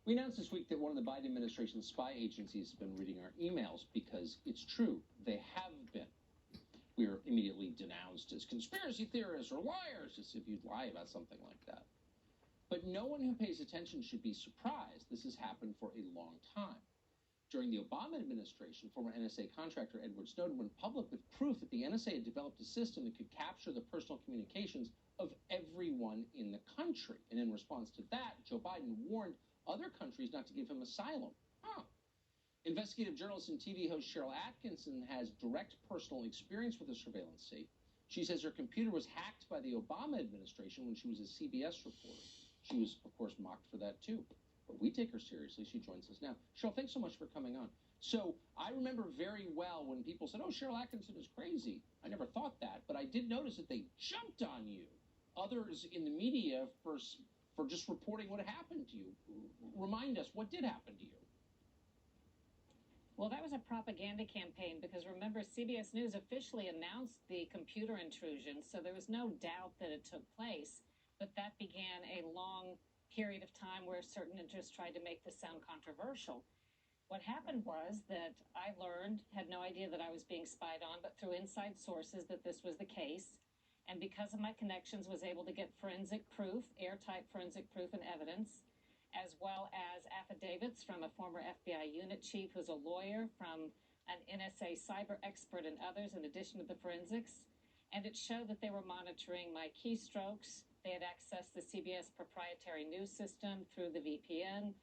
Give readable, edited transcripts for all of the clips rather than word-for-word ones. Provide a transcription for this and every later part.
We announced this week that one of the Biden administration's spy agencies has been reading our emails because it's true. They have been. We are immediately denounced as conspiracy theorists or liars, as if you'd lie about something like that. But no one who pays attention should be surprised. This has happened for a long time. During the Obama administration, former NSA contractor Edward Snowden went public with proof that the NSA had developed a system that could capture the personal communications of everyone in the country. And in response to that, Joe Biden warned other countries not to give him asylum. Investigative journalist and TV host Cheryl Atkinson has direct personal experience with the surveillance state. She says her computer was hacked by the Obama administration when she was a CBS reporter. She was, of course, mocked for that, too. But we take her seriously. She joins us now. Cheryl, thanks so much for coming on. So I remember very well when people said, oh, Cheryl Atkinson is crazy. I never thought that, but I did notice that they jumped on you. Others in the media for just reporting what happened to you. Remind us, what did happen to you? Well, that was a propaganda campaign because remember, CBS News officially announced the computer intrusion, so there was no doubt that it took place. But that began a long period of time where certain interests tried to make this sound controversial. What happened was that I learned, had no idea that I was being spied on, but through inside sources that this was the case. And because of my connections, was able to get forensic proof, airtight forensic proof and evidence, as well as affidavits from a former FBI unit chief who's a lawyer, from an NSA cyber expert and others, in addition to the forensics. And it showed that they were monitoring my keystrokes. They had accessed the CBS proprietary news system through the VPN.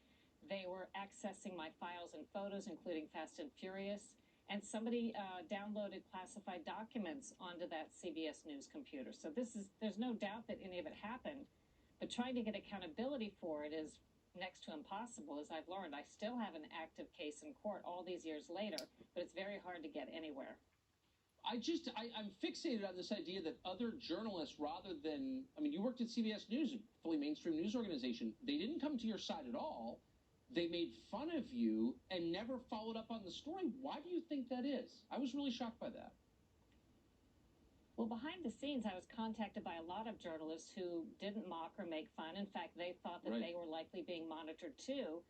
They were accessing my files and photos, including Fast and Furious. And somebody downloaded classified documents onto that CBS News computer. So there's no doubt that any of it happened. But trying to get accountability for it is next to impossible, as I've learned. I still have an active case in court all these years later, but it's very hard to get anywhere. I'm fixated on this idea that other journalists, rather than, I mean, you worked at CBS News, a fully mainstream news organization. They didn't come to your side at all. They made fun of you and never followed up on the story. Why do you think that is? I was really shocked by that. Well, behind the scenes, I was contacted by a lot of journalists who didn't mock or make fun. In fact, they thought that they were likely being monitored too.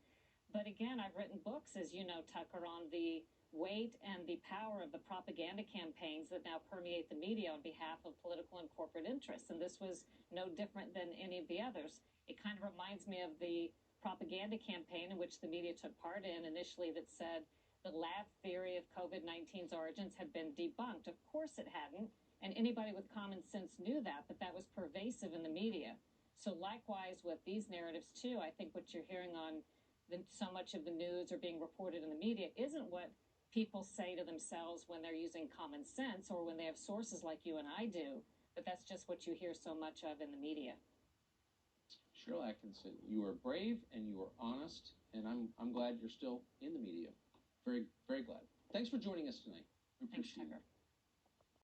But again, I've written books, as you know, Tucker, on the weight and the power of the propaganda campaigns that now permeate the media on behalf of political and corporate interests. And this was no different than any of the others. It kind of reminds me of the propaganda campaign in which the media took part in initially that said the lab theory of COVID-19's origins had been debunked. Of course it hadn't. And anybody with common sense knew that, but that was pervasive in the media. So likewise with these narratives too, I think what you're hearing on so much of the news or being reported in the media isn't what people say to themselves when they're using common sense or when they have sources like you and I do, but that's just what you hear so much of in the media. Cheryl Atkinson, you are brave and you are honest, and I'm glad you're still in the media. Very, very glad. Thanks for joining us tonight. Thanks, Tucker.